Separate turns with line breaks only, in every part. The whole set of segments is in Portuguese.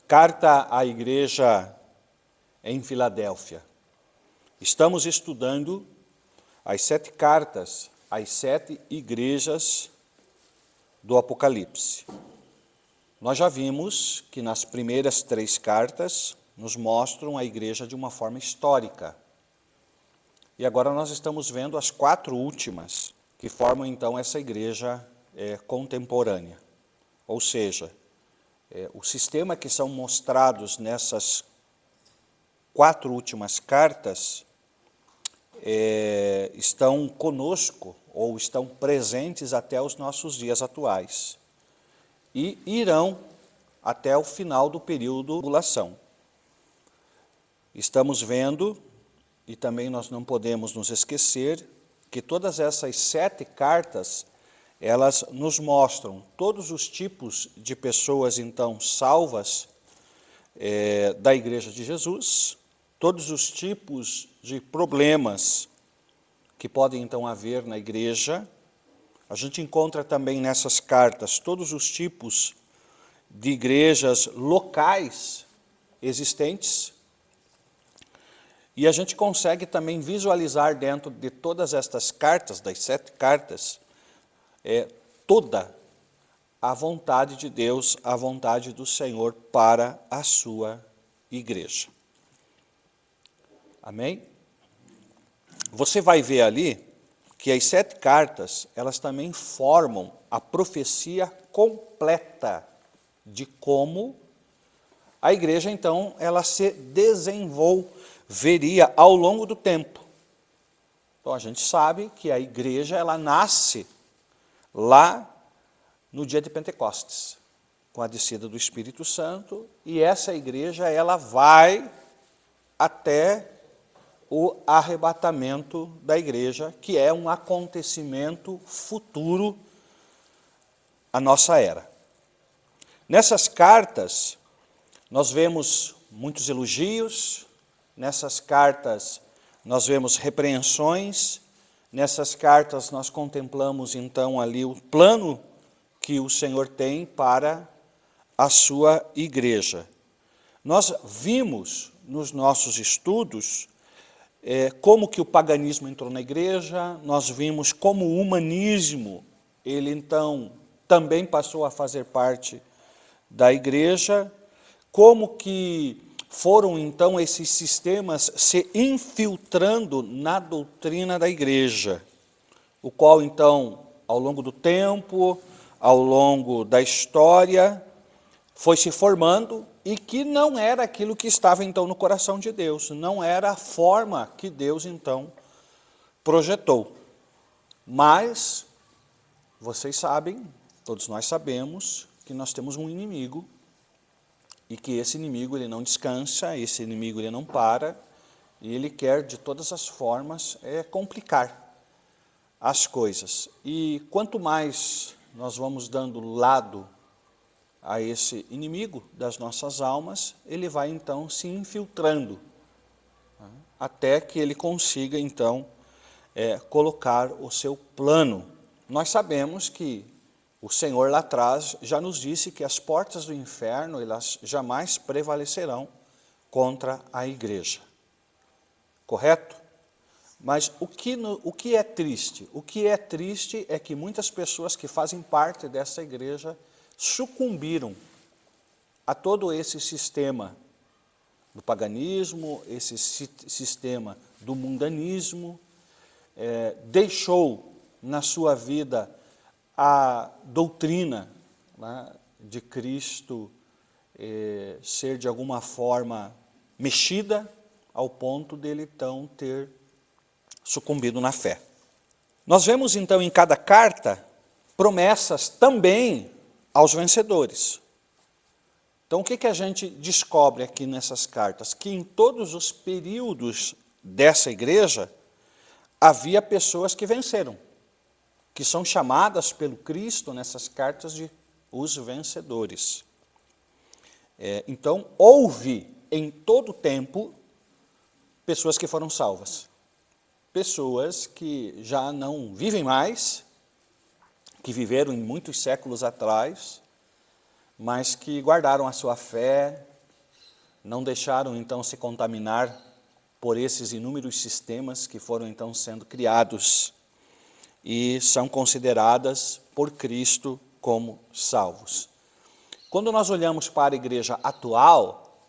Carta à igreja em Filadélfia. Estamos estudando as 7 cartas às 7 igrejas do Apocalipse. Nós já vimos que nas primeiras 3 cartas nos mostram a igreja de uma forma histórica. E agora nós estamos vendo as 4 últimas, que formam então essa igreja contemporânea. Ou seja, o sistema que são mostrados nessas 4 últimas cartas estão conosco, ou estão presentes até os nossos dias atuais. E irão até o final do período de tribulação. Estamos vendo, e também nós não podemos nos esquecer, que todas essas 7 cartas, elas nos mostram todos os tipos de pessoas, então, salvas da Igreja de Jesus, todos os tipos de problemas que podem, então, haver na igreja. A gente encontra também nessas cartas todos os tipos de igrejas locais existentes, e a gente consegue também visualizar dentro de todas estas cartas, das 7 cartas, toda a vontade de Deus, a vontade do Senhor para a sua igreja. Amém? Você vai ver ali que as 7 cartas, elas também formam a profecia completa de como a igreja, então, ela se desenvolveria ao longo do tempo. Então, a gente sabe que a igreja, ela nasce lá no dia de Pentecostes, com a descida do Espírito Santo, e essa igreja, ela vai até o arrebatamento da igreja, que é um acontecimento futuro à nossa era. Nessas cartas, nós vemos muitos elogios, nessas cartas nós vemos repreensões, nessas cartas nós contemplamos então ali o plano que o Senhor tem para a sua igreja. Nós vimos nos nossos estudos como que o paganismo entrou na igreja, nós vimos como o humanismo, ele então também passou a fazer parte da igreja, como que foram então esses sistemas se infiltrando na doutrina da igreja, o qual então, ao longo do tempo, ao longo da história, foi se formando, e que não era aquilo que estava então no coração de Deus, não era a forma que Deus então projetou. Mas, vocês sabem, todos nós sabemos, que nós temos um inimigo, e que esse inimigo ele não descansa, esse inimigo ele não para, e ele quer de todas as formas complicar as coisas. E quanto mais nós vamos dando lado a esse inimigo das nossas almas, ele vai então se infiltrando, até que ele consiga então colocar o seu plano. Nós sabemos que o Senhor lá atrás já nos disse que as portas do inferno, elas jamais prevalecerão contra a igreja. Correto? Mas o que é triste? O que é triste é que muitas pessoas que fazem parte dessa igreja sucumbiram a todo esse sistema do paganismo, esse sistema do mundanismo, deixou na sua vida a doutrina, né, de Cristo ser de alguma forma mexida, ao ponto dele então ter sucumbido na fé. Nós vemos então em cada carta promessas também aos vencedores. Então, o que a gente descobre aqui nessas cartas? Que em todos os períodos dessa igreja, havia pessoas que venceram, que são chamadas pelo Cristo nessas cartas de os vencedores. Então, houve em todo o tempo pessoas que foram salvas. Pessoas que já não vivem mais, que viveram em muitos séculos atrás, mas que guardaram a sua fé, não deixaram então se contaminar por esses inúmeros sistemas que foram então sendo criados e são consideradas por Cristo como salvos. Quando nós olhamos para a igreja atual,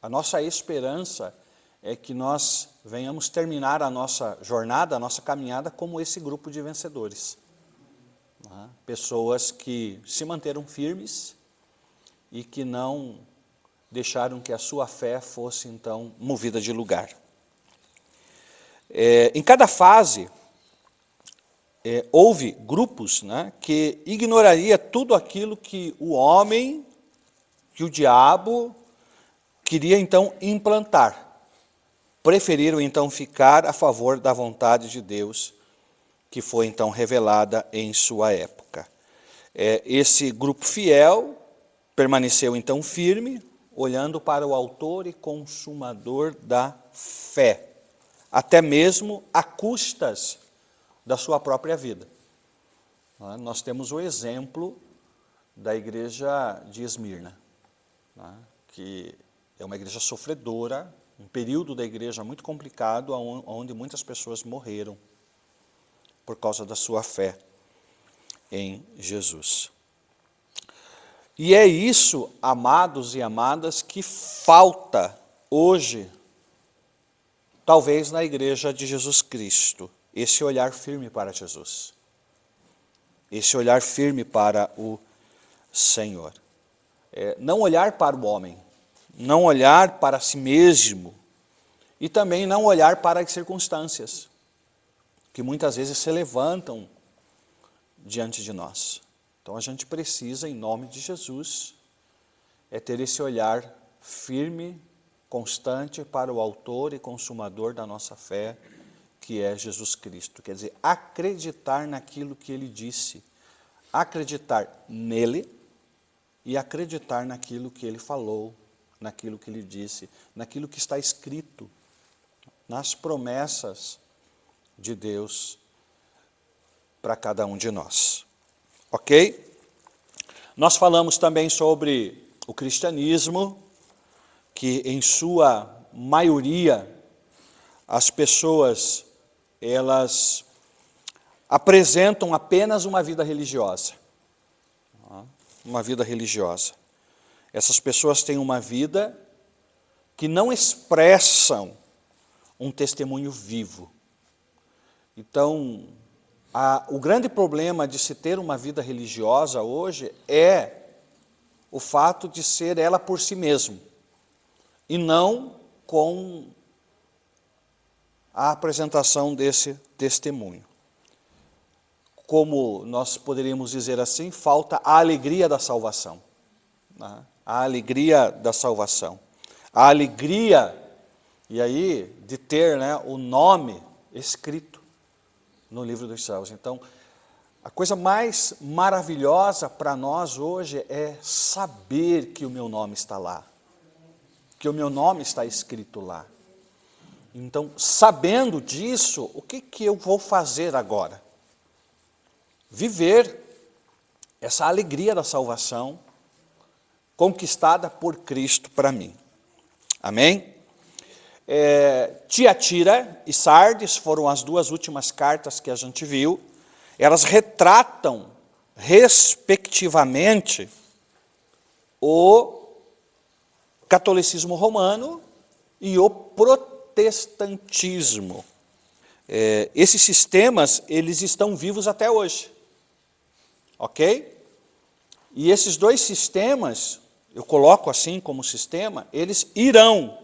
a nossa esperança é que nós venhamos terminar a nossa jornada, a nossa caminhada como esse grupo de vencedores. Pessoas que se manteram firmes e que não deixaram que a sua fé fosse então movida de lugar. Em cada fase, houve grupos, que ignoraria tudo aquilo que o homem, que o diabo queria então implantar. Preferiram então ficar a favor da vontade de Deus, que foi então revelada em sua época. Esse grupo fiel permaneceu então firme, olhando para o autor e consumador da fé, até mesmo a custas da sua própria vida. Nós temos o exemplo da igreja de Esmirna, que é uma igreja sofredora, um período da igreja muito complicado, onde muitas pessoas morreram por causa da sua fé em Jesus. E é isso, amados e amadas, que falta hoje, talvez na igreja de Jesus Cristo, esse olhar firme para Jesus, esse olhar firme para o Senhor. Não olhar para o homem, não olhar para si mesmo e também não olhar para as circunstâncias que muitas vezes se levantam diante de nós. Então a gente precisa, em nome de Jesus, ter esse olhar firme, constante para o autor e consumador da nossa fé, que é Jesus Cristo. Quer dizer, acreditar naquilo que ele disse, acreditar nele e acreditar naquilo que ele falou, naquilo que ele disse, naquilo que está escrito, nas promessas de Deus para cada um de nós. Ok? Nós falamos também sobre o cristianismo, que em sua maioria as pessoas, elas apresentam apenas uma vida religiosa. Uma vida religiosa. Essas pessoas têm uma vida que não expressam um testemunho vivo. Então, o grande problema de se ter uma vida religiosa hoje é o fato de ser ela por si mesmo, e não com a apresentação desse testemunho. Como nós poderíamos dizer assim, falta a alegria da salvação. A alegria da salvação. A alegria, e aí, de ter o nome escrito no livro dos céus. Então, a coisa mais maravilhosa para nós hoje é saber que o meu nome está lá. Que o meu nome está escrito lá. Então, sabendo disso, o que eu vou fazer agora? Viver essa alegria da salvação conquistada por Cristo para mim. Amém? Tiatira e Sardes foram as duas últimas cartas que a gente viu. Elas retratam, respectivamente, o catolicismo romano e o protestantismo. Esses sistemas, eles estão vivos até hoje. Ok? E esses dois sistemas, eu coloco assim como sistema, eles irão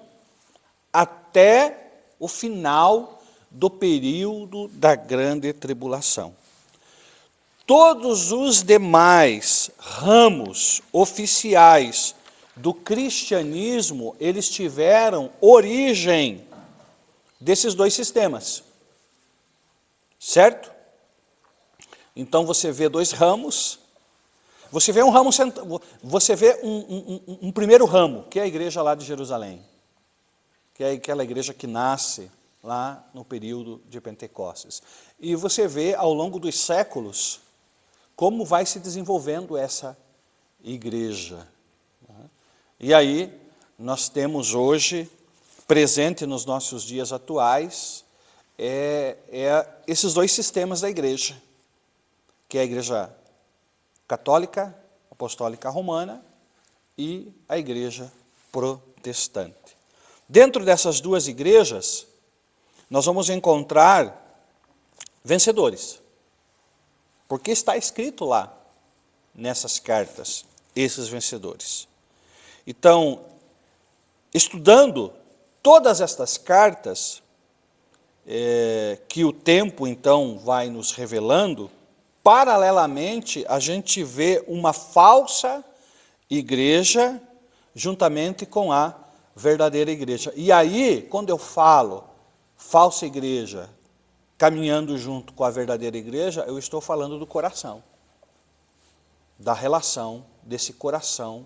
até o final do período da grande tribulação. Todos os demais ramos oficiais do cristianismo, eles tiveram origem desses dois sistemas. Certo? Então você vê dois ramos, você vê um primeiro ramo, que é a igreja lá de Jerusalém, que é aquela igreja que nasce lá no período de Pentecostes. E você vê ao longo dos séculos como vai se desenvolvendo essa igreja. E aí, nós temos hoje, presente nos nossos dias atuais, esses dois sistemas da igreja, que é a igreja católica, apostólica romana e a igreja protestante. Dentro dessas duas igrejas, nós vamos encontrar vencedores, porque está escrito lá, nessas cartas, esses vencedores. Então, estudando todas estas cartas, que o tempo então vai nos revelando, paralelamente a gente vê uma falsa igreja juntamente com a verdadeira igreja. E aí, quando eu falo falsa igreja caminhando junto com a verdadeira igreja, eu estou falando do coração, da relação desse coração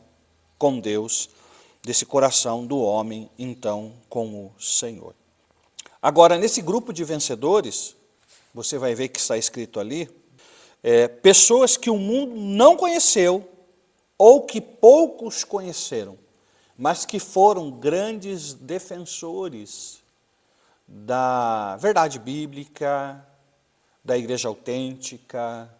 com Deus, desse coração do homem, então, com o Senhor. Agora, nesse grupo de vencedores, você vai ver que está escrito ali, pessoas que o mundo não conheceu, ou que poucos conheceram, mas que foram grandes defensores da verdade bíblica, da igreja autêntica,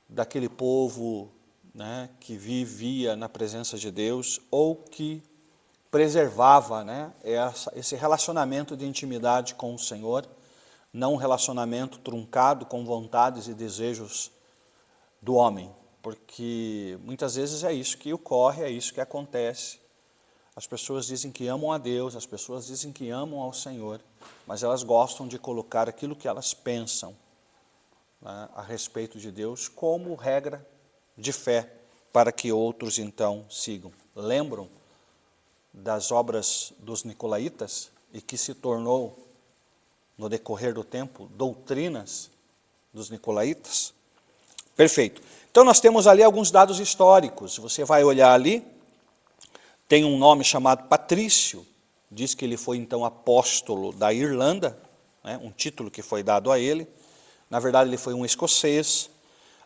daquele povo, né, que vivia na presença de Deus, ou que preservava, né, esse relacionamento de intimidade com o Senhor, não um relacionamento truncado com vontades e desejos do homem, porque muitas vezes é isso que ocorre, é isso que acontece. As pessoas dizem que amam a Deus, as pessoas dizem que amam ao Senhor, mas elas gostam de colocar aquilo que elas pensam, né, a respeito de Deus como regra de fé, para que outros então sigam. Lembram das obras dos nicolaítas e que se tornou, no decorrer do tempo, doutrinas dos nicolaítas? Perfeito. Então nós temos ali alguns dados históricos. Você vai olhar ali, tem um nome chamado Patrício, diz que ele foi então apóstolo da Irlanda, né, um título que foi dado a ele. Na verdade ele foi um escocês,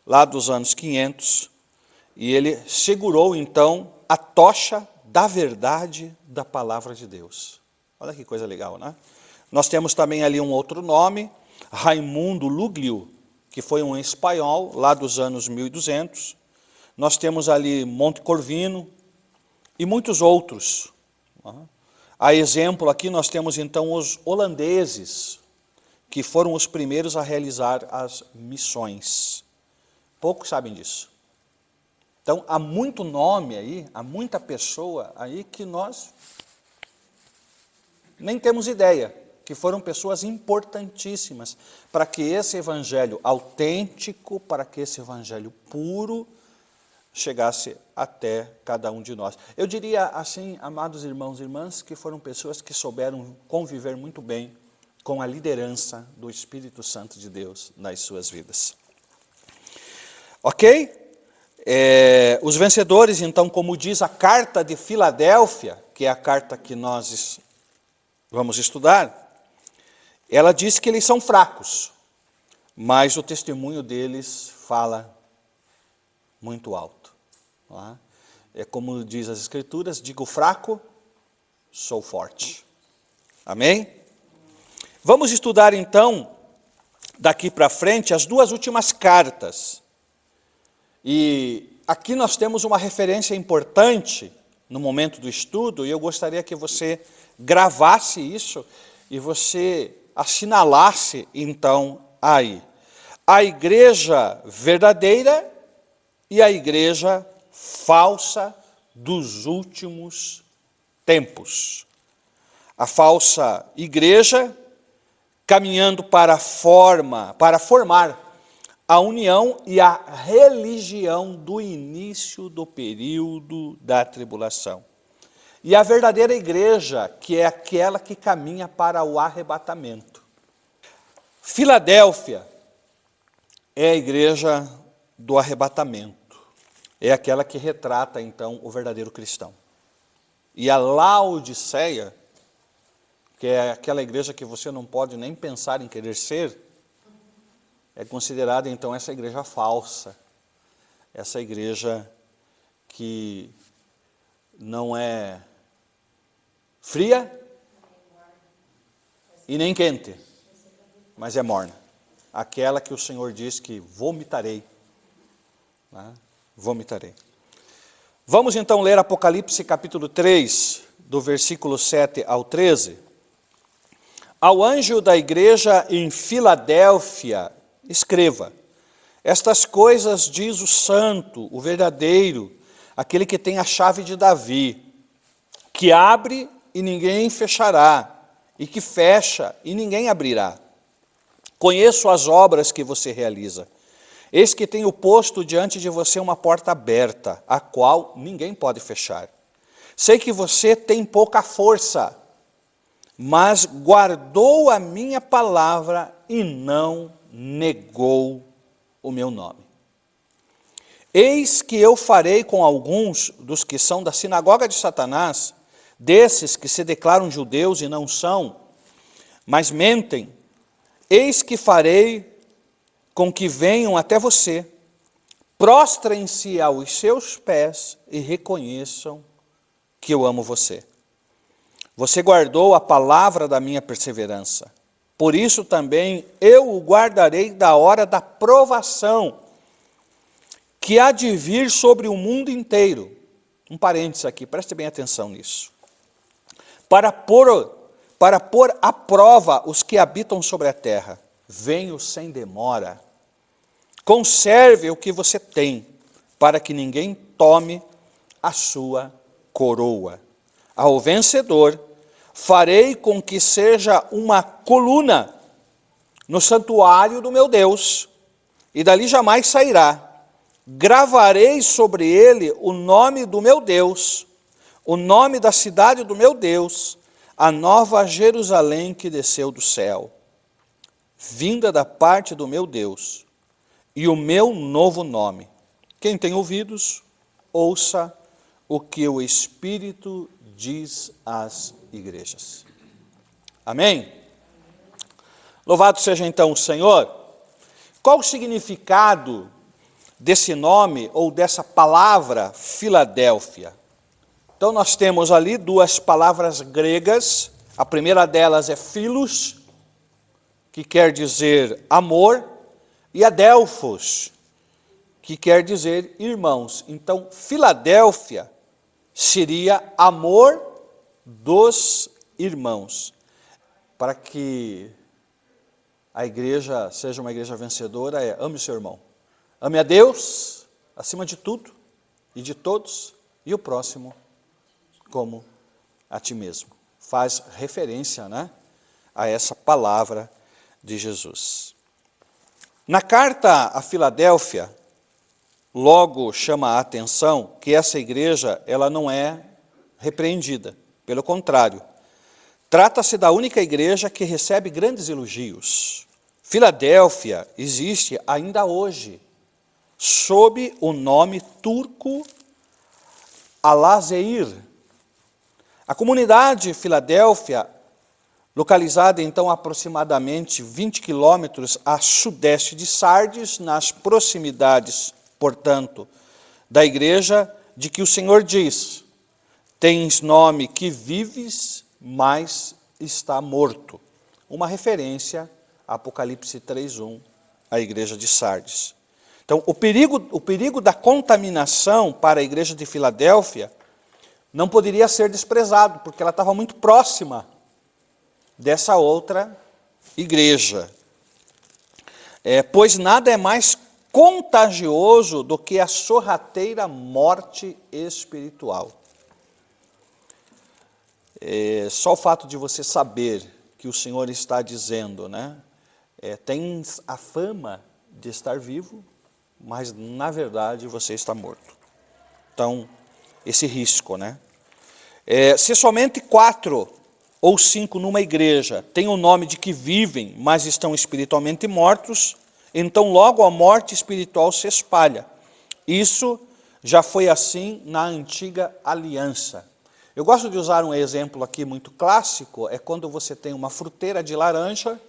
lá dos anos 500, e ele segurou então a tocha da verdade da palavra de Deus. Olha que coisa legal, né? Nós temos também ali um outro nome, Raimundo Luglio, que foi um espanhol, lá dos anos 1200. Nós temos ali Monte Corvino e muitos outros. A exemplo aqui nós temos então os holandeses, que foram os primeiros a realizar as missões. Poucos sabem disso. Então, há muito nome aí, há muita pessoa aí que nós nem temos ideia, que foram pessoas importantíssimas para que esse evangelho autêntico, para que esse evangelho puro chegasse até cada um de nós. Eu diria assim, amados irmãos e irmãs, que foram pessoas que souberam conviver muito bem com a liderança do Espírito Santo de Deus nas suas vidas. Ok? Os vencedores, então, como diz a carta de Filadélfia, que é a carta que nós vamos estudar, ela diz que eles são fracos, mas o testemunho deles fala muito alto. Não é? É como diz as Escrituras, digo fraco, sou forte. Amém? Vamos estudar então, daqui para frente, as duas últimas cartas. E aqui nós temos uma referência importante no momento do estudo, e eu gostaria que você gravasse isso e você assinalasse então aí. A igreja verdadeira e a igreja falsa dos últimos tempos. A falsa igreja caminhando para formar a união e a religião do início do período da tribulação. E a verdadeira igreja, que é aquela que caminha para o arrebatamento. Filadélfia é a igreja do arrebatamento. É aquela que retrata, então, o verdadeiro cristão. E a Laodiceia, que é aquela igreja que você não pode nem pensar em querer ser, é considerada, então, essa igreja falsa, essa igreja que não é fria e nem quente, mas é morna. Aquela que o Senhor diz que vomitarei. Né? Vomitarei. Vamos então ler Apocalipse capítulo 3, do versículo 7 ao 13. Ao anjo da igreja em Filadélfia, escreva: estas coisas diz o santo, o verdadeiro, aquele que tem a chave de Davi, que abre e ninguém fechará, e que fecha e ninguém abrirá. Conheço as obras que você realiza. Eis que tenho posto diante de você uma porta aberta, a qual ninguém pode fechar. Sei que você tem pouca força, mas guardou a minha palavra e não negou o meu nome. Eis que eu farei com alguns dos que são da sinagoga de Satanás, desses que se declaram judeus e não são, mas mentem, eis que farei com que venham até você, prostrem-se aos seus pés e reconheçam que eu amo você. Você guardou a palavra da minha perseverança. Por isso também eu o guardarei da hora da provação, que há de vir sobre o mundo inteiro. Um parênteses aqui, preste bem atenção nisso. Para pôr à prova os que habitam sobre a terra. Venho sem demora. Conserve o que você tem, para que ninguém tome a sua coroa. Ao vencedor, farei com que seja uma coluna no santuário do meu Deus, e dali jamais sairá. Gravarei sobre ele o nome do meu Deus, o nome da cidade do meu Deus, a nova Jerusalém que desceu do céu, vinda da parte do meu Deus, e o meu novo nome. Quem tem ouvidos, ouça o que o Espírito diz às igrejas. Amém? Louvado seja então o Senhor. Qual o significado desse nome ou dessa palavra Filadélfia? Então nós temos ali duas palavras gregas. A primeira delas é philos, que quer dizer amor, e adelphos, que quer dizer irmãos. Então, Filadélfia seria amor dos irmãos. Para que a igreja seja uma igreja vencedora, ame o seu irmão. Ame a Deus, acima de tudo e de todos, e o próximo como a ti mesmo. Faz referência, né, a essa palavra de Jesus. Na carta a Filadélfia, logo chama a atenção que essa igreja ela não é repreendida. Pelo contrário, trata-se da única igreja que recebe grandes elogios. Filadélfia existe ainda hoje, sob o nome turco Al-Azeir. A comunidade Filadélfia, localizada então aproximadamente 20 quilômetros a sudeste de Sardes, nas proximidades, portanto, da igreja de que o Senhor diz: tens nome que vives, mas está morto. Uma referência a Apocalipse 3:1, a igreja de Sardes. Então, o perigo da contaminação para a igreja de Filadélfia não poderia ser desprezado, porque ela estava muito próxima dessa outra igreja. Pois nada é mais contagioso do que a sorrateira morte espiritual. Só o fato de você saber que o Senhor está dizendo, né? Tens a fama de estar vivo, mas na verdade você está morto. Então, esse risco, né? Se somente 4 ou 5 numa igreja têm o nome de que vivem, mas estão espiritualmente mortos, então logo a morte espiritual se espalha. Isso já foi assim na antiga aliança. Eu gosto de usar um exemplo aqui muito clássico, é quando você tem uma fruteira de laranja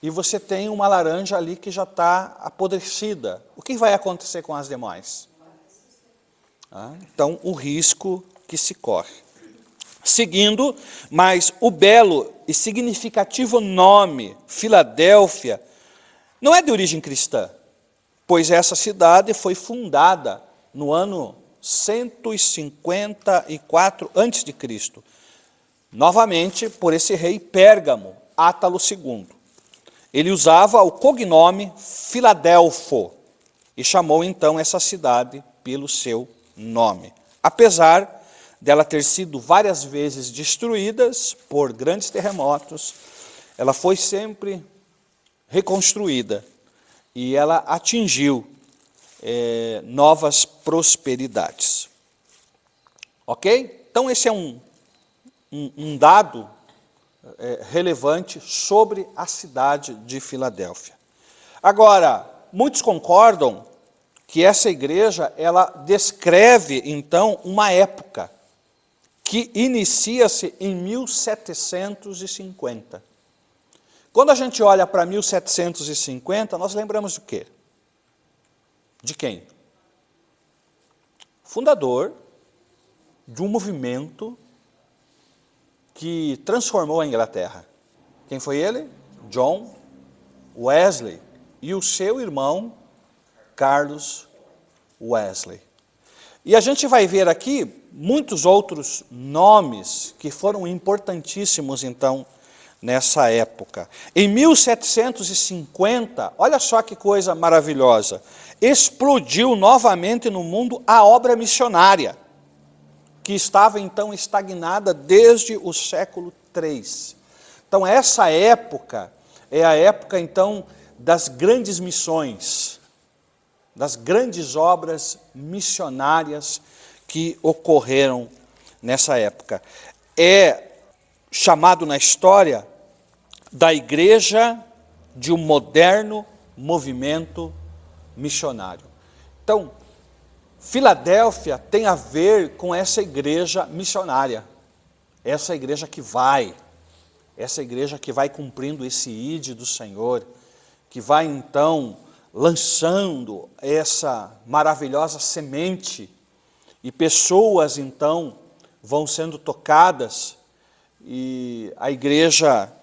e você tem uma laranja ali que já está apodrecida. O que vai acontecer com as demais? Então, o risco que se corre. Seguindo, mas o belo e significativo nome, Filadélfia, não é de origem cristã, pois essa cidade foi fundada no ano 154 a.C., novamente por esse rei Pérgamo, Átalo II. Ele usava o cognome Filadelfo e chamou então essa cidade pelo seu nome. Apesar dela ter sido várias vezes destruída por grandes terremotos, ela foi sempre reconstruída e ela atingiu novas prosperidades. Ok? Então esse é um dado relevante sobre a cidade de Filadélfia. Agora, muitos concordam que essa igreja, ela descreve, então, uma época que inicia-se em 1750. Quando a gente olha para 1750, nós lembramos do quê? De quem? Fundador de um movimento que transformou a Inglaterra. Quem foi ele? John Wesley e o seu irmão Carlos Wesley. E a gente vai ver aqui muitos outros nomes que foram importantíssimos, então, nessa época. Em 1750, olha só que coisa maravilhosa, explodiu novamente no mundo a obra missionária, que estava então estagnada desde o século III. Então essa época é a época então das grandes missões, das grandes obras missionárias que ocorreram nessa época. É chamado na história da igreja de um moderno movimento missionário. Então, Filadélfia tem a ver com essa igreja missionária, essa igreja que vai cumprindo esse ide do Senhor, que vai então lançando essa maravilhosa semente, e pessoas então vão sendo tocadas, e a igreja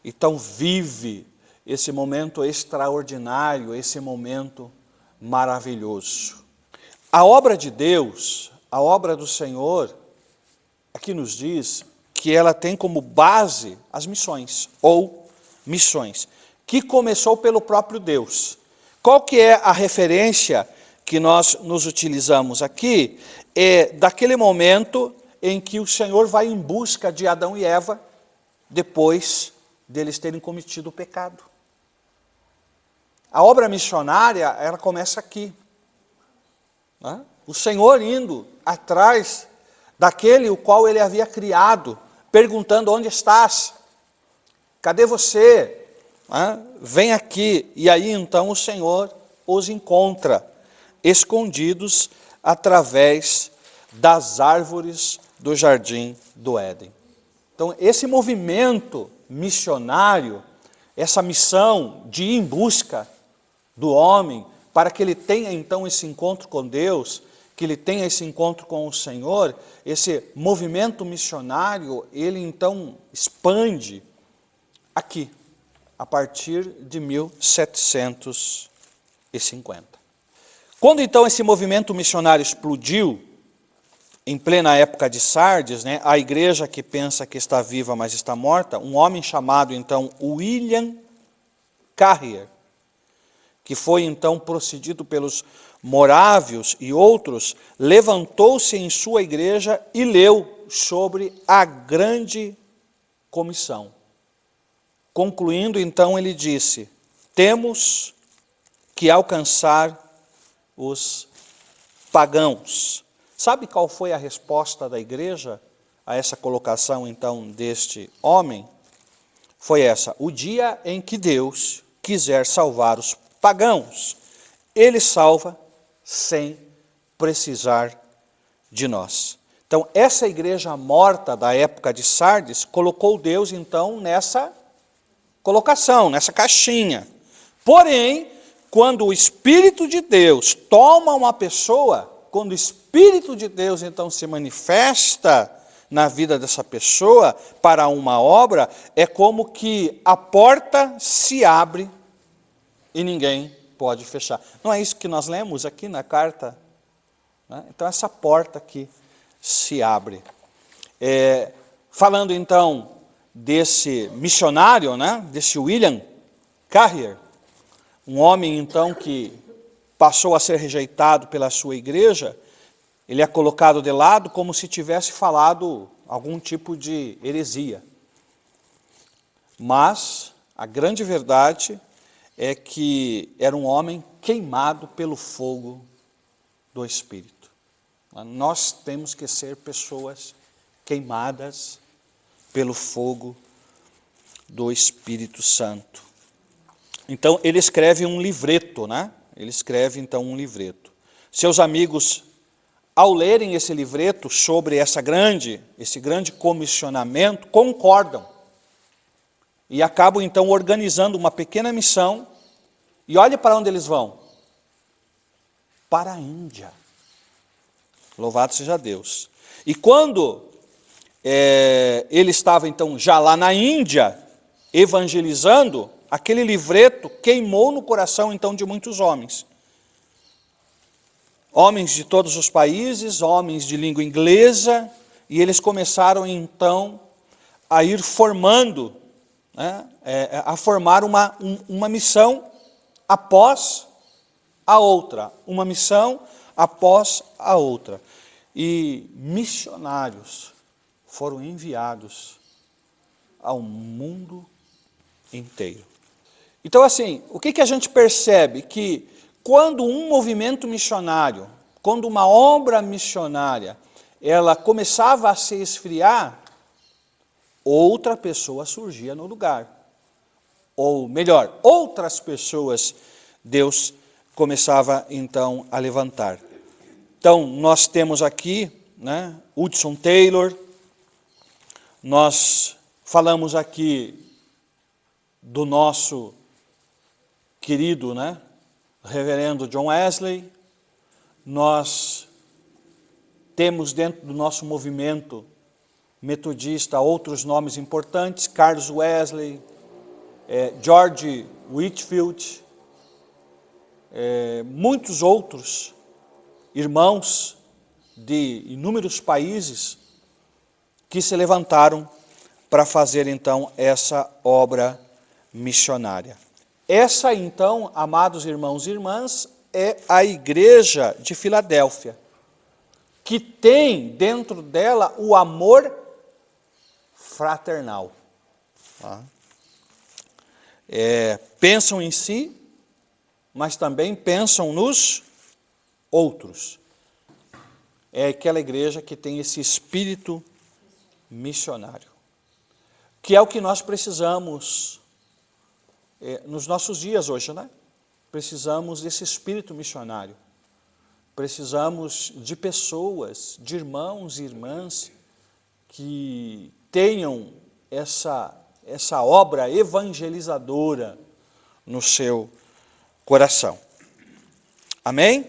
então vive esse momento extraordinário, esse momento maravilhoso. A obra de Deus, a obra do Senhor, aqui nos diz que ela tem como base as missões, ou missões, que começou pelo próprio Deus. Qual que é a referência que nós nos utilizamos aqui? É daquele momento em que o Senhor vai em busca de Adão e Eva, depois deles terem cometido o pecado. A obra missionária, ela começa aqui. O Senhor indo atrás daquele o qual ele havia criado, perguntando: onde estás? Cadê você? Vem aqui. E aí então o Senhor os encontra, escondidos através das árvores do jardim do Éden. Então esse movimento missionário, essa missão de ir em busca do homem, para que ele tenha então esse encontro com Deus, que ele tenha esse encontro com o Senhor, esse movimento missionário, ele então expande aqui, a partir de 1750. Quando então esse movimento missionário explodiu, em plena época de Sardes, a igreja que pensa que está viva, mas está morta, um homem chamado então William Carrier, que foi então procedido pelos morávios e outros, levantou-se em sua igreja e leu sobre a grande comissão. Concluindo, então, ele disse: temos que alcançar os pagãos. Sabe qual foi a resposta da igreja a essa colocação, então, deste homem? Foi essa: o dia em que Deus quiser salvar os pagãos, ele salva sem precisar de nós. Então, essa igreja morta da época de Sardes colocou Deus, então, nessa colocação, nessa caixinha. Porém, quando o Espírito de Deus toma uma pessoa, quando o Espírito Espírito de Deus então se manifesta na vida dessa pessoa para uma obra, é como que a porta se abre e ninguém pode fechar. Não é isso que nós lemos aqui na carta? Né? Então essa porta aqui se abre. Falando então desse missionário, né? Desse William Carrier, um homem então que passou a ser rejeitado pela sua igreja, ele é colocado de lado como se tivesse falado algum tipo de heresia. Mas a grande verdade é que era um homem queimado pelo fogo do Espírito. Nós temos que ser pessoas queimadas pelo fogo do Espírito Santo. Então ele escreve um livreto, né? Ele escreve então um livreto. Seus amigos, ao lerem esse livreto sobre esse grande comissionamento, concordam. E acabam então organizando uma pequena missão. E olhe para onde eles vão. Para a Índia. Louvado seja Deus. E quando ele estava então já lá na Índia, evangelizando, aquele livreto queimou no coração então de muitos homens. Homens de todos os países, homens de língua inglesa, e eles começaram então a ir formando, né, a formar uma missão após a outra, uma missão após a outra. E missionários foram enviados ao mundo inteiro. Então assim, o que a gente percebe? Que quando um movimento missionário, quando uma obra missionária, ela começava a se esfriar, outra pessoa surgia no lugar. Ou melhor, outras pessoas Deus começava então a levantar. Então nós temos aqui, né, Hudson Taylor, nós falamos aqui do nosso querido, né, reverendo John Wesley, nós temos dentro do nosso movimento metodista outros nomes importantes, Carlos Wesley, George Whitefield, muitos outros irmãos de inúmeros países que se levantaram para fazer então essa obra missionária. Essa então, amados irmãos e irmãs, é a igreja de Filadélfia, que tem dentro dela o amor fraternal. Pensam em si, mas também pensam nos outros. É aquela igreja que tem esse espírito missionário, que é o que nós precisamos nos nossos dias hoje, né? Precisamos desse espírito missionário. Precisamos de pessoas, de irmãos e irmãs que tenham essa obra evangelizadora no seu coração. Amém?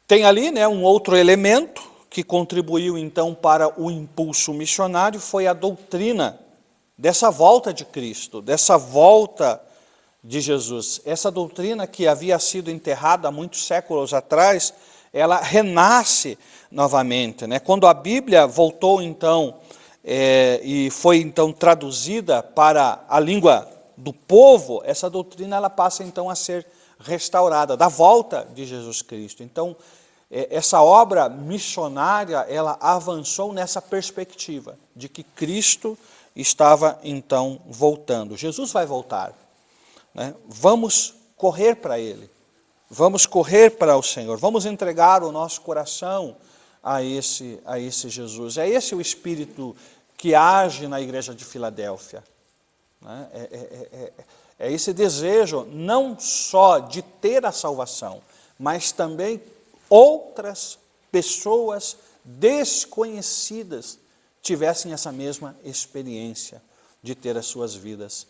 Tem ali, né, um outro elemento que contribuiu então para o impulso missionário, foi a doutrina dessa volta de Cristo, dessa volta de Jesus. Essa doutrina que havia sido enterrada há muitos séculos atrás, ela renasce novamente, né? Quando a Bíblia voltou então, e foi então traduzida para a língua do povo, essa doutrina ela passa então a ser restaurada, da volta de Jesus Cristo. Então, essa obra missionária, ela avançou nessa perspectiva de que Cristo estava então voltando. Jesus vai voltar, né? Vamos correr para Ele, vamos correr para o Senhor, vamos entregar o nosso coração a esse Jesus. É esse o Espírito que age na igreja de Filadélfia, né? É esse desejo não só de ter a salvação, mas também outras pessoas desconhecidas tivessem essa mesma experiência de ter as suas vidas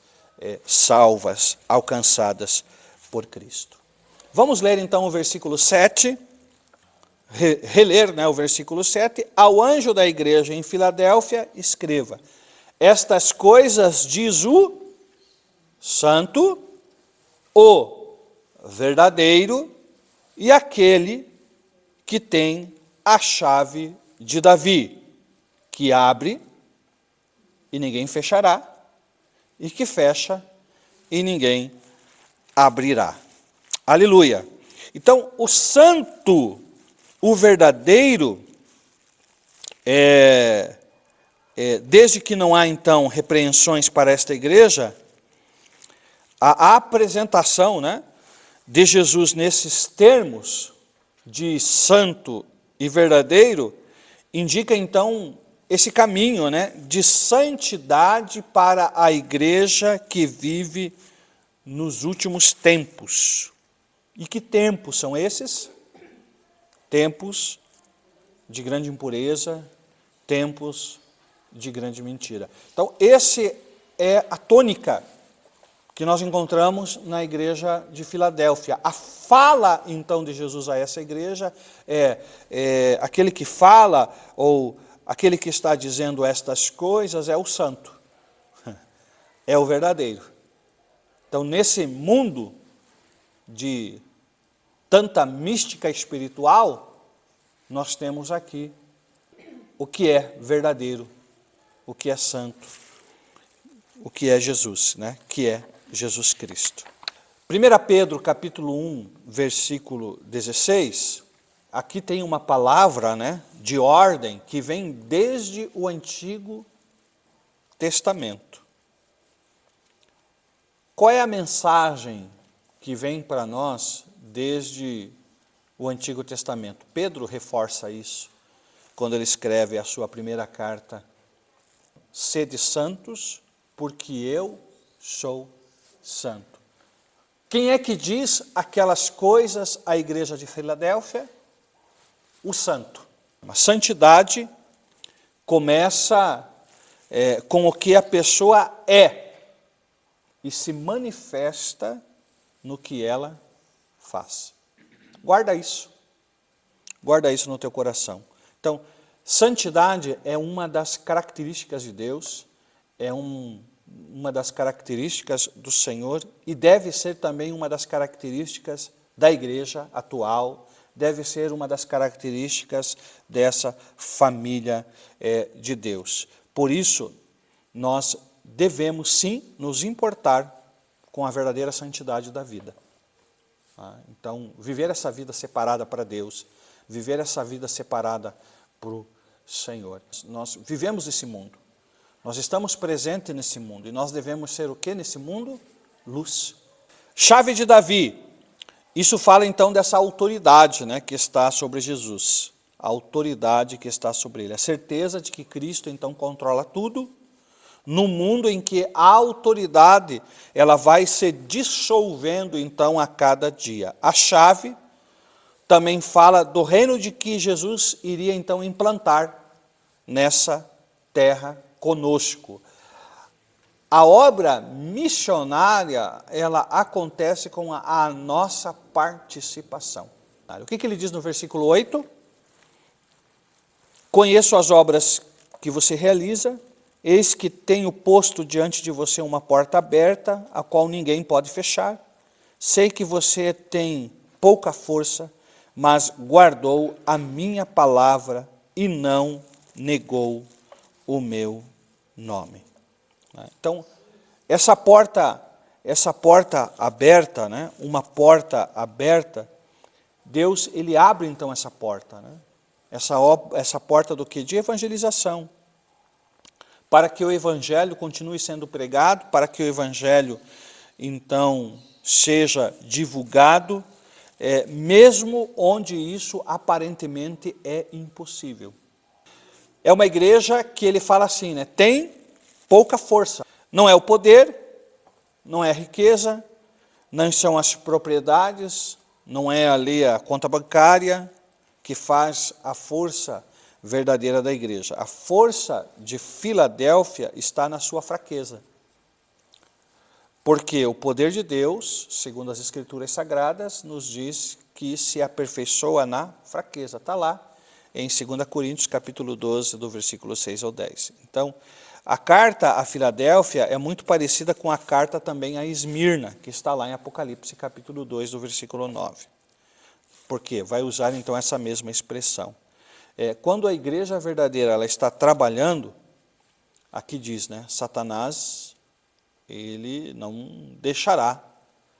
salvas, alcançadas por Cristo. Vamos ler então o versículo 7, reler, né, o versículo 7, ao anjo da igreja em Filadélfia, escreva: estas coisas diz o santo, o verdadeiro e aquele que tem a chave de Davi, que abre e ninguém fechará, e que fecha e ninguém abrirá. Aleluia. Então, o santo, o verdadeiro, desde que não há, então, repreensões para esta igreja, a apresentação, né, de Jesus nesses termos de santo e verdadeiro indica, então, esse caminho, né, de santidade para a igreja que vive nos últimos tempos. E que tempos são esses? Tempos de grande impureza, tempos de grande mentira. Então, esse é a tônica que nós encontramos na igreja de Filadélfia. A fala, então, de Jesus a essa igreja é aquele que fala, ou aquele que está dizendo estas coisas, é o santo, é o verdadeiro. Então, nesse mundo de tanta mística espiritual, nós temos aqui o que é verdadeiro, o que é santo, o que é Jesus, né? Que é Jesus Cristo. 1 Pedro capítulo 1, versículo 16, aqui tem uma palavra, né, de ordem que vem desde o Antigo Testamento. Qual é a mensagem que vem para nós desde o Antigo Testamento? Pedro reforça isso quando ele escreve a sua primeira carta: sede santos, porque eu sou santo. Quem é que diz aquelas coisas à igreja de Filadélfia? O santo. A santidade começa com o que a pessoa é e se manifesta no que ela faz. Guarda isso no teu coração. Então, santidade é uma das características de Deus, é uma das características do Senhor e deve ser também uma das características da igreja atual, deve ser uma das características dessa família de Deus. Por isso, nós devemos sim nos importar com a verdadeira santidade da vida. Então, viver essa vida separada para Deus, viver essa vida separada para o Senhor. Nós vivemos esse mundo. Nós estamos presentes nesse mundo e nós devemos ser o que nesse mundo? Luz. Chave de Davi. Isso fala então dessa autoridade, né, que está sobre Jesus. A autoridade que está sobre ele. A certeza de que Cristo então controla tudo, no mundo em que a autoridade ela vai se dissolvendo então a cada dia. A chave também fala do reino de que Jesus iria então implantar nessa terra conosco. A obra missionária, ela acontece com a nossa participação. O que ele diz no versículo 8? Conheço as obras que você realiza, eis que tenho posto diante de você uma porta aberta, a qual ninguém pode fechar. Sei que você tem pouca força, mas guardou a minha palavra e não negou o meu nome. Então, essa porta aberta, né, uma porta aberta, Deus, ele abre então essa porta, né? Essa porta do que? De evangelização. Para que o evangelho continue sendo pregado, para que o evangelho então seja divulgado, mesmo onde isso aparentemente é impossível. É uma igreja que ele fala assim, né, tem pouca força. Não é o poder, não é a riqueza, não são as propriedades, não é ali a conta bancária que faz a força verdadeira da igreja. A força de Filadélfia está na sua fraqueza. Porque o poder de Deus, segundo as Escrituras Sagradas, nos diz que se aperfeiçoa na fraqueza. Está lá em 2 Coríntios, capítulo 12, do versículo 6 ao 10. Então, a carta a Filadélfia é muito parecida com a carta também a Esmirna, que está lá em Apocalipse, capítulo 2, do versículo 9. Por quê? Vai usar então essa mesma expressão. Quando a igreja verdadeira ela está trabalhando, aqui diz, né, Satanás, ele não deixará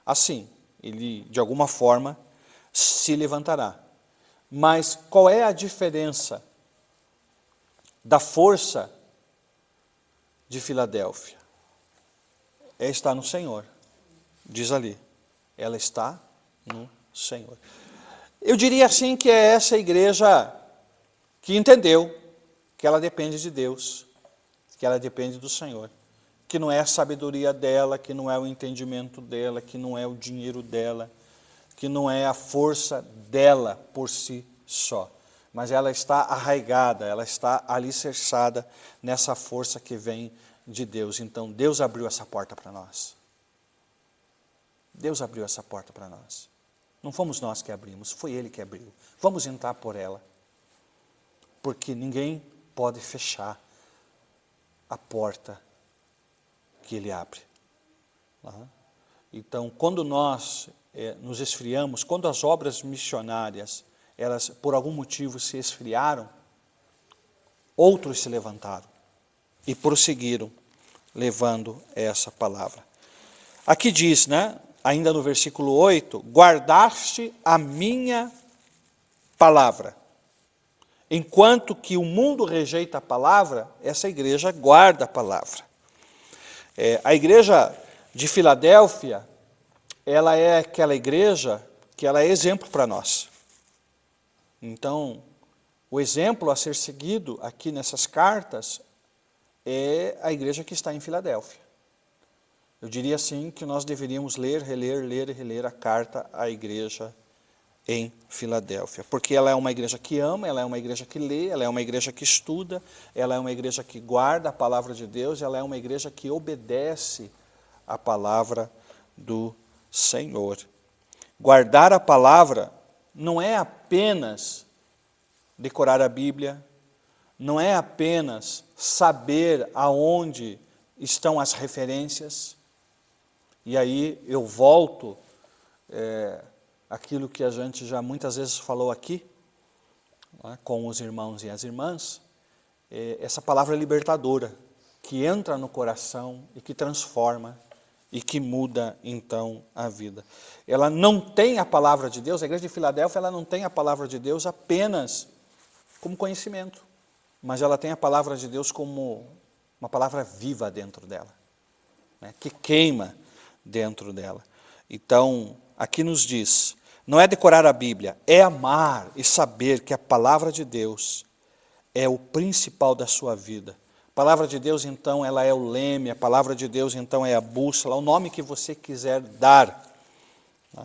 assim, ele de alguma forma se levantará. Mas qual é a diferença da força de Filadélfia? Está no Senhor, diz ali, ela está no Senhor. Eu diria assim que é essa igreja que entendeu que ela depende de Deus, que ela depende do Senhor, que não é a sabedoria dela, que não é o entendimento dela, que não é o dinheiro dela, que não é a força dela por si só, mas ela está arraigada, ela está alicerçada nessa força que vem de Deus. Então Deus abriu essa porta para nós. Deus abriu essa porta para nós. Não fomos nós que abrimos, foi Ele que abriu. Vamos entrar por ela, porque ninguém pode fechar a porta que Ele abre. Então, quando nós nos esfriamos, quando as obras missionárias, elas por algum motivo se esfriaram, outros se levantaram e prosseguiram levando essa palavra. Aqui diz, né, ainda no versículo 8, guardaste a minha palavra. Enquanto que o mundo rejeita a palavra, essa igreja guarda a palavra. A igreja de Filadélfia, ela é aquela igreja que ela é exemplo para nós. Então, o exemplo a ser seguido aqui nessas cartas é a igreja que está em Filadélfia. Eu diria assim que nós deveríamos ler e reler a carta à igreja em Filadélfia, porque ela é uma igreja que ama, ela é uma igreja que lê, ela é uma igreja que estuda, ela é uma igreja que guarda a palavra de Deus, ela é uma igreja que obedece a palavra do Senhor. Guardar a palavra não é apenas decorar a Bíblia, não é apenas saber aonde estão as referências, e aí eu volto aquilo que a gente já muitas vezes falou aqui, com os irmãos e as irmãs, essa palavra libertadora, que entra no coração e que transforma e que muda então a vida. Ela não tem a palavra de Deus, a igreja de Filadélfia, ela não tem a palavra de Deus apenas como conhecimento, mas ela tem a palavra de Deus como uma palavra viva dentro dela, né, que queima dentro dela. Então, aqui nos diz, não é decorar a Bíblia, é amar e saber que a palavra de Deus é o principal da sua vida. A palavra de Deus, então, ela é o leme, a palavra de Deus, então, é a bússola, o nome que você quiser dar.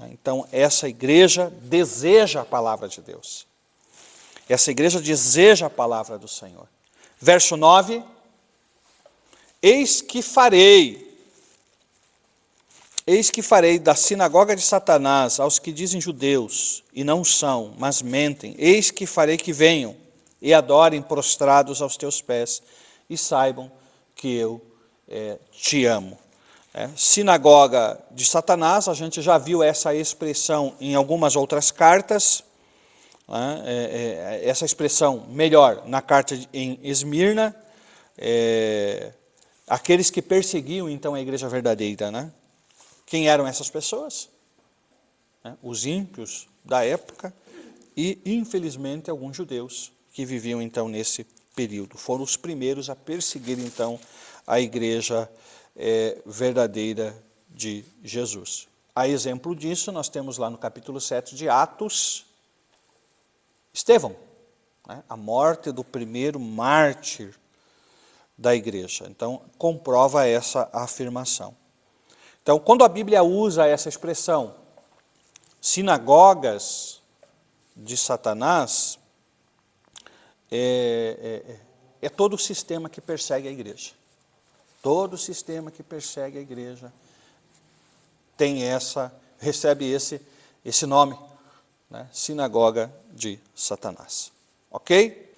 Então, essa igreja deseja a palavra de Deus. Essa igreja deseja a palavra do Senhor. Verso 9, eis que farei da sinagoga de Satanás aos que dizem judeus, e não são, mas mentem, eis que farei que venham e adorem prostrados aos teus pés, e saibam que eu te amo. Sinagoga de Satanás, a gente já viu essa expressão em algumas outras cartas, essa expressão melhor na carta em Esmirna, aqueles que perseguiam então a igreja verdadeira, né? Quem eram essas pessoas? Os ímpios da época e, infelizmente, alguns judeus que viviam então nesse período. Foram os primeiros a perseguir então a igreja verdadeira de Jesus. A exemplo disso, nós temos lá no capítulo 7 de Atos, Estevão, né? A morte do primeiro mártir da igreja. Então, comprova essa afirmação. Então, quando a Bíblia usa essa expressão, sinagogas de Satanás, é todo o sistema que persegue a igreja. Todo o sistema que persegue a igreja recebe esse nome, né? Sinagoga de Satanás. Ok?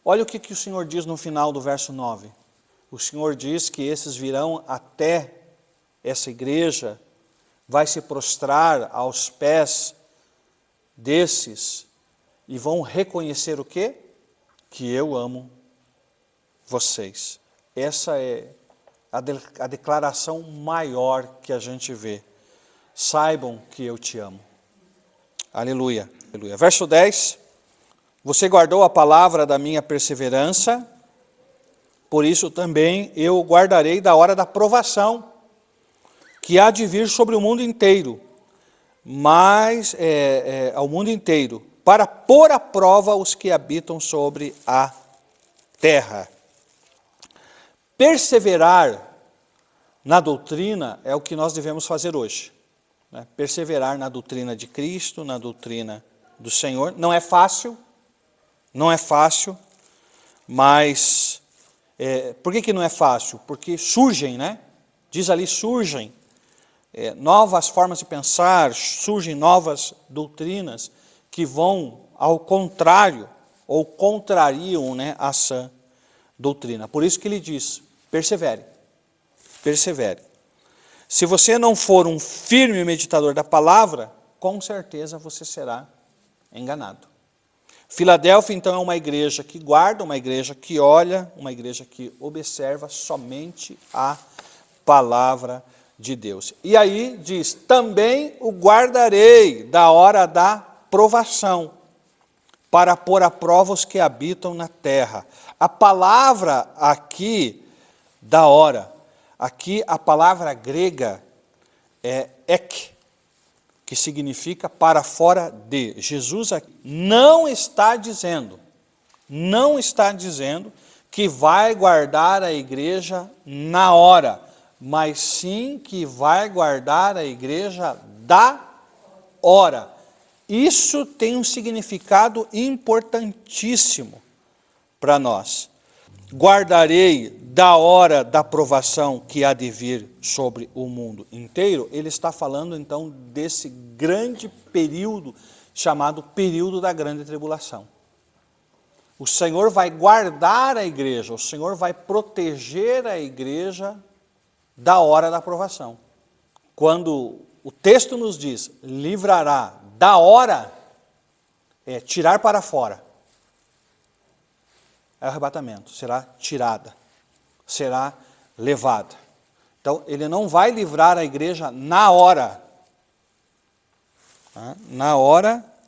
Olha o que o Senhor diz no final do verso 9. O Senhor diz que esses virão até essa igreja, vai se prostrar aos pés desses e vão reconhecer o quê? Que eu amo vocês. Essa é a declaração maior que a gente vê. Saibam que eu te amo. Aleluia. Aleluia. Verso 10. Você guardou a palavra da minha perseverança, por isso também eu guardarei da hora da provação, que há de vir sobre o mundo inteiro, mas ao mundo inteiro, para pôr à prova os que habitam sobre a terra. Perseverar na doutrina é o que nós devemos fazer hoje, né? Perseverar na doutrina de Cristo, na doutrina do Senhor. Não é fácil, mas por que não é fácil? Porque surgem, né? Diz ali, surgem novas formas de pensar, surgem novas doutrinas que vão ao contrário, ou contrariam, né, a sã doutrina. Por isso que ele diz, persevere, persevere. Se você não for um firme meditador da palavra, com certeza você será enganado. Filadélfia, então, é uma igreja que guarda, uma igreja que olha, uma igreja que observa somente a palavra de Deus. E aí diz, também o guardarei da hora da provação, para pôr à prova os que habitam na terra. A palavra aqui, da hora, aqui a palavra grega é ek, que significa para fora de. Jesus aqui não está dizendo que vai guardar a igreja na hora, mas sim que vai guardar a igreja da hora. Isso tem um significado importantíssimo para nós. Guardarei da hora da provação que há de vir sobre o mundo inteiro. Ele está falando então desse grande período chamado período da grande tribulação. O Senhor vai guardar a igreja, o Senhor vai proteger a igreja da hora da provação. Quando o texto nos diz, livrará da hora, é tirar para fora. É o arrebatamento, será tirada, será levada. Então, ele não vai livrar a igreja na hora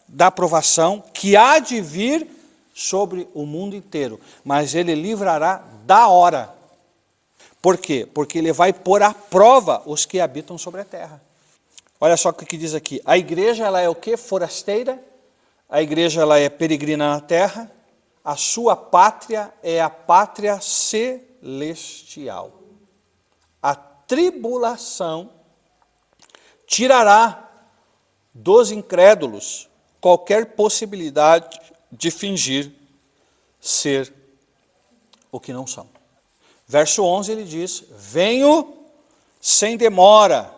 da provação que há de vir sobre o mundo inteiro, mas ele livrará da hora. Por quê? Porque ele vai pôr à prova os que habitam sobre a terra. Olha só o que diz aqui. A igreja, ela é o quê? Forasteira. A igreja, ela é peregrina na terra. A sua pátria é a pátria celestial. A tribulação tirará dos incrédulos qualquer possibilidade de fingir ser o que não são. Verso 11 ele diz, venho sem demora,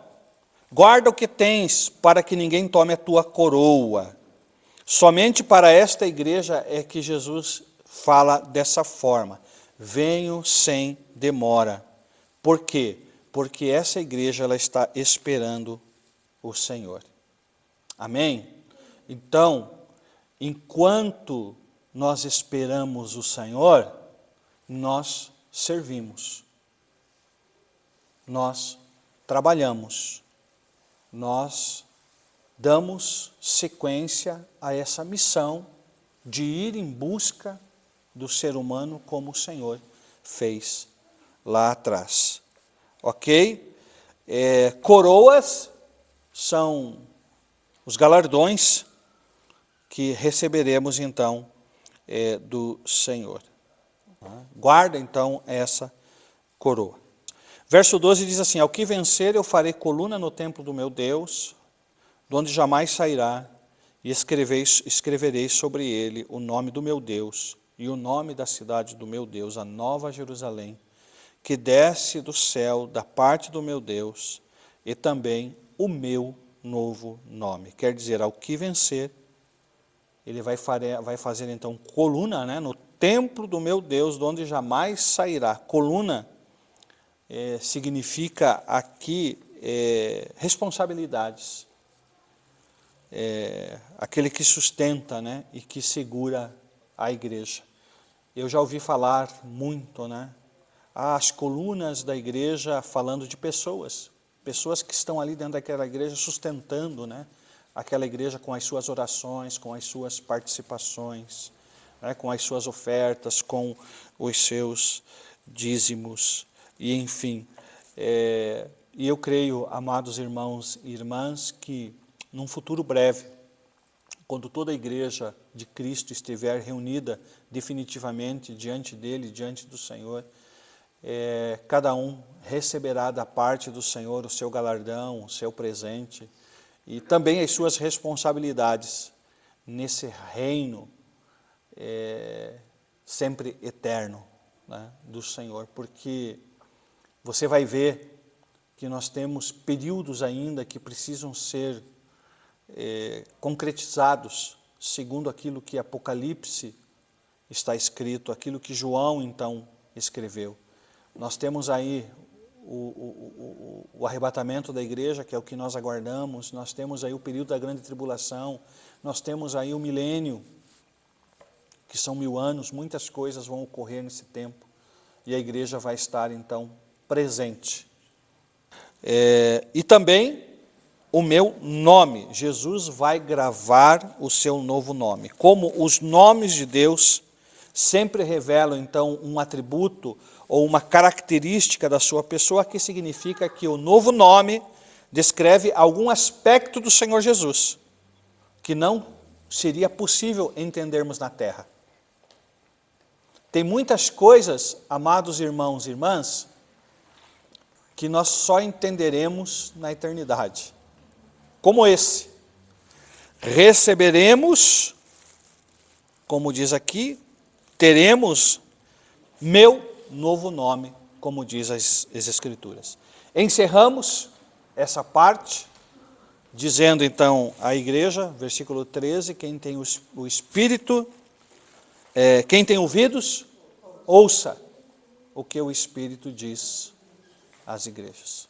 guarda o que tens, para que ninguém tome a tua coroa. Somente para esta igreja é que Jesus fala dessa forma, venho sem demora. Por quê? Porque essa igreja ela está esperando o Senhor. Amém? Então, enquanto nós esperamos o Senhor, nós servimos, nós trabalhamos, nós damos sequência a essa missão de ir em busca do ser humano como o Senhor fez lá atrás. Ok? Coroas são os galardões que receberemos então do Senhor. Guarda então essa coroa. Verso 12 diz assim, ao que vencer eu farei coluna no templo do meu Deus, de onde jamais sairá, e escreverei sobre ele o nome do meu Deus, e o nome da cidade do meu Deus, a nova Jerusalém, que desce do céu da parte do meu Deus, e também o meu novo nome. Quer dizer, ao que vencer, ele vai fazer então coluna, né, no templo do meu Deus, de onde jamais sairá. Coluna significa aqui responsabilidades. Aquele que sustenta, né, e que segura a igreja. Eu já ouvi falar muito, né, as colunas da igreja falando de pessoas que estão ali dentro daquela igreja sustentando, né, aquela igreja com as suas orações, com as suas participações, né, com as suas ofertas, com os seus dízimos, e enfim. E eu creio, amados irmãos e irmãs, que num futuro breve, quando toda a igreja de Cristo estiver reunida definitivamente diante dele, diante do Senhor, cada um receberá da parte do Senhor o seu galardão, o seu presente, e também as suas responsabilidades nesse reino sempre eterno, né, do Senhor, porque você vai ver que nós temos períodos ainda que precisam ser concretizados segundo aquilo que Apocalipse está escrito, aquilo que João então escreveu. Nós temos aí o arrebatamento da igreja, que é o que nós aguardamos, nós temos aí o período da grande tribulação, nós temos aí o milênio, que são 1000 anos, muitas coisas vão ocorrer nesse tempo, e a igreja vai estar então presente. E também o meu nome, Jesus vai gravar o seu novo nome. Como os nomes de Deus sempre revelam então um atributo ou uma característica da sua pessoa, que significa que o novo nome descreve algum aspecto do Senhor Jesus, que não seria possível entendermos na terra. Tem muitas coisas, amados irmãos e irmãs, que nós só entenderemos na eternidade. Como esse. Receberemos, como diz aqui, teremos meu novo nome, como diz as Escrituras. Encerramos essa parte, dizendo então à igreja, versículo 13, quem tem o Espírito, quem tem ouvidos, ouça o que o Espírito diz às igrejas.